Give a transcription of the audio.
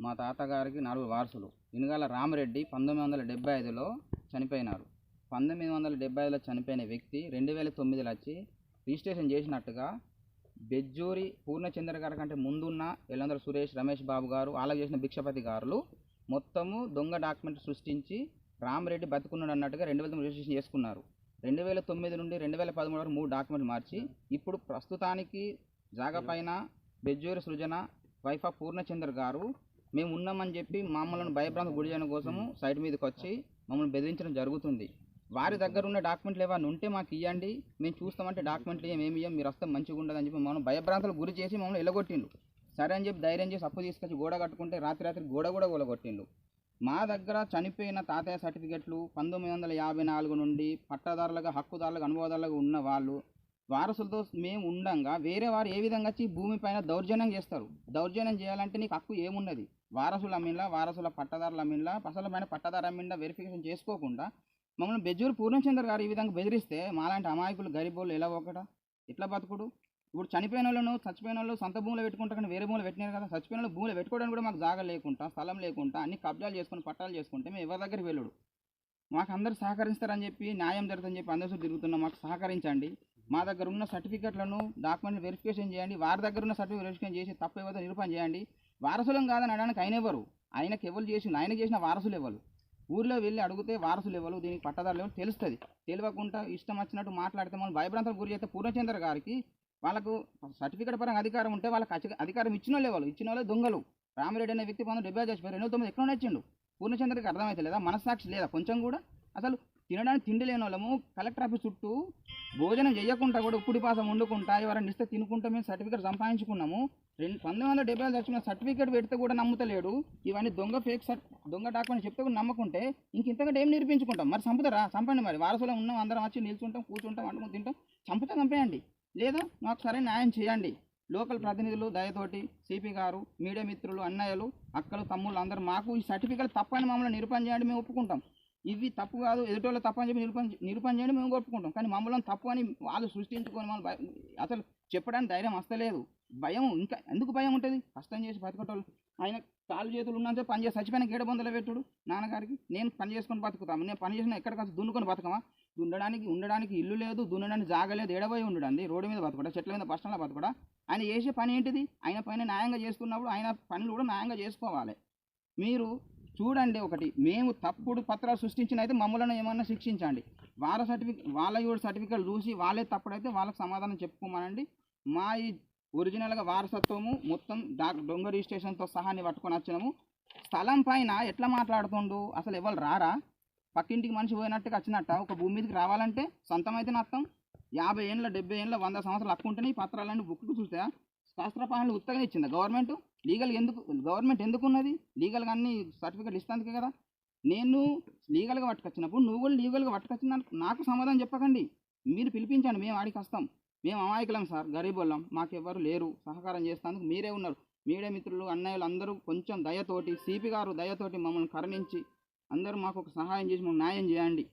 మా తాతగారికి 4 వారసులు. ఇనుగాల రామరెడ్డి 1975లో చనిపోయినారు. 1975లో చనిపోయిన వ్యక్తి 2009లో వచ్చి రిజిస్ట్రేషన్ చేసినట్టుగా బెజ్జూరి పూర్ణచంద్ర గారి కంటే ముందున్న ఎల్లందల సురేష్, రమేష్ బాబు గారు, వాళ్ళకి చేసిన భిక్షపతి గారులు మొత్తము దొంగ డాక్యుమెంట్ సృష్టించి రామరెడ్డి బతుకున్నాడు అన్నట్టుగా 2009 రిజిస్ట్రేషన్ చేసుకున్నారు. 2009 నుండి 2013 వరకు 3 డాక్యుమెంట్లు మార్చి ఇప్పుడు ప్రస్తుతానికి జాగా పైన బెజ్జూరి సృజన వైఫ్ ఆఫ్ పూర్ణచంద్ర గారు మేము ఉన్నామని చెప్పి మమ్మల్ని భయభ్రాంతి గురి చేయడం కోసము సైట్ మీదకి వచ్చి మమ్మల్ని బెదిరించడం జరుగుతుంది. వారి దగ్గర ఉన్న డాక్యుమెంట్లు ఏమైనా ఉంటే మాకు ఇవ్వండి, మేము చూస్తామంటే డాక్యుమెంట్లు ఏమి ఇవ్వం, మీరు వస్తే మంచిగా ఉండదని చెప్పి మమ్మల్ని భయభ్రాంతులకు గురి చేసి మమ్మల్ని ఎల్లగొట్టిండు. సరే అని చెప్పి ధైర్యం చేసి అప్పు తీసుకొచ్చి గోడ కట్టుకుంటే రాత్రి గోడ కూడా కూలగొట్టిండు. మా దగ్గర చనిపోయిన తాతయ్య సర్టిఫికెట్లు 1954 నుండి పట్టాదారులుగా, హక్కుదారులుగా, అనుభవదారులుగా ఉన్న వాళ్ళు వారసులతో మేము ఉండంగా వేరే వారు ఏ విధంగా వచ్చి భూమి పైన దౌర్జన్యం చేస్తారు. దౌర్జన్యం చేయాలంటే నీకు హక్కు ఏమున్నది? వారసుల అమ్మిండ్లా, వారసుల పట్టదారుల అమ్మిండ్లా, అసలు పైన పట్టదారు అమ్మిండ్లా వెరిఫికేషన్ చేసుకోకుండా మమ్మల్ని బెజ్జూరి పూర్ణచంద్ర గారు ఈ విధంగా బెదిరిస్తే మాలాంటి అమాయకులు గరీబోళ్ళు ఎలా ఒకట ఎట్లా బతుకుడు? ఇప్పుడు చచ్చిపోయిన వాళ్ళు సొంత భూములు పెట్టుకుంటారు కానీ వేరే భూములు పెట్టినారు కదా. చచ్చిపోయిన వాళ్ళు భూములు పెట్టుకోవడానికి కూడా మాకు జాగా లేకుండా, స్థలం లేకుండా, అన్ని కబ్జాలు చేసుకొని పట్టాలు చేసుకుంటే మేము ఎవరి దగ్గరికి వెళ్ళడు. మాకు అందరూ సహకరిస్తారని చెప్పి, న్యాయం జరుగుతుందని చెప్పి అందరూ తిరుగుతున్నాం. మాకు సహకరించండి. మా దగ్గర ఉన్న సర్టిఫికెట్లను, డాక్యుమెంట్లు వెరిఫికేషన్ చేయండి. వారి దగ్గర ఉన్న సర్టిఫికేట్ వెరిఫికేషన్ చేసి తప్పు ఏవో నిరూపణ చేయండి. వారసులం కాదని అనడానికి ఆయన ఎవరు? ఆయనకి ఎవరు చేసి ఆయన చేసిన వారసులు ఎవరు? ఊర్లో వెళ్ళి అడిగితే వారసులు ఎవరు, దీనికి పట్టదారులు ఎవరు తెలుస్తుంది. తెలియకుండా ఇష్టం వచ్చినట్టు మాట్లాడితే మనం భయభ్రాంతాలకు గురి చేస్తే పూర్ణచంద్ర గారికి వాళ్ళకు సర్టిఫికేట్ పరంగా అధికారం ఉంటే వాళ్ళకి అధికారం ఇచ్చిన వాళ్ళే వాళ్ళు, ఇచ్చిన వాళ్ళే దొంగలు. రామిరెడ్డి అనే వ్యక్తి 1970 చచ్చిపోయారు. 2009 ఎక్కడ నచ్చిండు? పూర్ణచంద్రకి అర్థమైతే లేదా? మనస్సాక్షి లేదా కొంచెం కూడా? అసలు తినడానికి తిండి లేని వాళ్ళము కలెక్టర్ ఆఫీస్ చుట్టూ భోజనం చేయకుండా కూడా ఉప్పుడి పాసం వండుకుంటా ఎవరైనా ఇస్తే తినుకుంటా మేము సర్టిఫికేట్ సంపాదించుకున్నాము. 1970 చచ్చిన సర్టిఫికేట్ పెడితే కూడా నమ్ముతలేడు. ఇవన్నీ దొంగ దొంగ డాక్యుమెంట్ చెప్తే కూడా నమ్మకుంటే ఇంతకంటే ఏం నిరూపించుకుంటాం? మరి చంపుతారా? చంపండి. మరి వారసులో ఉన్నాం, అందరం వచ్చి నిల్చుంటాం, కూర్చుంటాం, వండుకొని తింటాం. చంపేయండి. లేదా మాకు సరైన న్యాయం చేయండి. లోకల్ ప్రతినిధులు దయతోటి సిపి గారు, మీడియా మిత్రులు, అన్నయ్యలు, అక్కలు, తమ్ముళ్ళు అందరూ మాకు ఈ సర్టిఫికేట్ తప్పని మమ్మల్ని నిరూపణ చేయండి, మేము ఒప్పుకుంటాం. ఇవి తప్పు కాదు, ఎదుటోళ్ళు తప్పు అని చెప్పి నిరూపణ చేయండి, మేము ఒప్పుకుంటాం. కానీ మమ్మల్ని తప్పు అని వాళ్ళు సృష్టించుకొని మనం అసలు చెప్పడానికి ధైర్యం వస్తలేదు. భయం, ఇంకా ఎందుకు భయం ఉంటుంది? కష్టం చేసి బతికటోళ్ళు ఆయన కాలు చేతులు ఉన్నంతే పని చేసి చచ్చిపోయిన గేడ బొందలు పెట్టుడు నాన్నగారికి. నేను పని చేసుకొని బతుకుతాము, నేను పని చేసిన ఎక్కడికి దున్నుకొని బతకమా? ఉండడానికి ఇల్లు లేదు, దున్నడానికి జాగలేదు, ఎడబోయి ఉండడండి. రోడ్డు మీద బతకడా, చెట్ల మీద బస్ స్టాండ్లో బతకడా? ఆయన చేసే పని ఏంటిది? ఆయన పైన న్యాయంగా చేసుకున్నప్పుడు ఆయన పనులు కూడా న్యాయంగా చేసుకోవాలి. మీరు చూడండి, ఒకటి మేము తప్పుడు పత్రాలు సృష్టించిన అయితే మమ్మల్ని ఏమన్నా శిక్షించండి. వాళ్ళ సర్టిఫికేట్ చూసి వాళ్ళే తప్పుడైతే వాళ్ళకి సమాధానం చెప్పుకోమనండి. మా ఈ ఒరిజినల్గా వారసత్వము మొత్తం దొంగ రిజిస్ట్రేషన్తో సహా పట్టుకొని వచ్చినాము. స్థలం పైన ఎట్లా మాట్లాడుతుండు? అసలు ఎవరు రారా? పక్కింటికి మనిషి పోయినట్టుగా వచ్చినట్ట ఒక భూమి మీదకి రావాలంటే సొంతమైతే నష్టం. 50 ఏళ్ళ 70 ఏళ్ళ 100 సంవత్సరాలు హక్కుంటేనే ఈ పత్రాలన్నీ బుక్కు చూస్తే శాస్త్రపాలనలు ఉత్తగా ఇచ్చిందా గవర్నమెంట్? గవర్నమెంట్ ఎందుకున్నది? లీగల్గా అన్ని సర్టిఫికేట్లు ఇస్తాందుకే కదా. నేను లీగల్గా పట్టుకొచ్చినప్పుడు నువ్వు కూడా లీగల్గా పట్టుకొచ్చిన నాకు సమాధానం చెప్పకండి. మీరు పిలిపించండి, మేము ఆడికి వస్తాం. మేము అమాయకులం సార్, గరీబులం, మాకెవ్వరు లేరు సహకారం చేస్తానికి. మీరే ఉన్నారు. మీడియా మిత్రులు, అన్నయ్యలు అందరూ కొంచెం దయతోటి, సిపి గారు దయతోటి మమ్మల్ని కరుణించి అందరూ మాకు ఒక సహాయం చేసి మాకు న్యాయం చేయండి.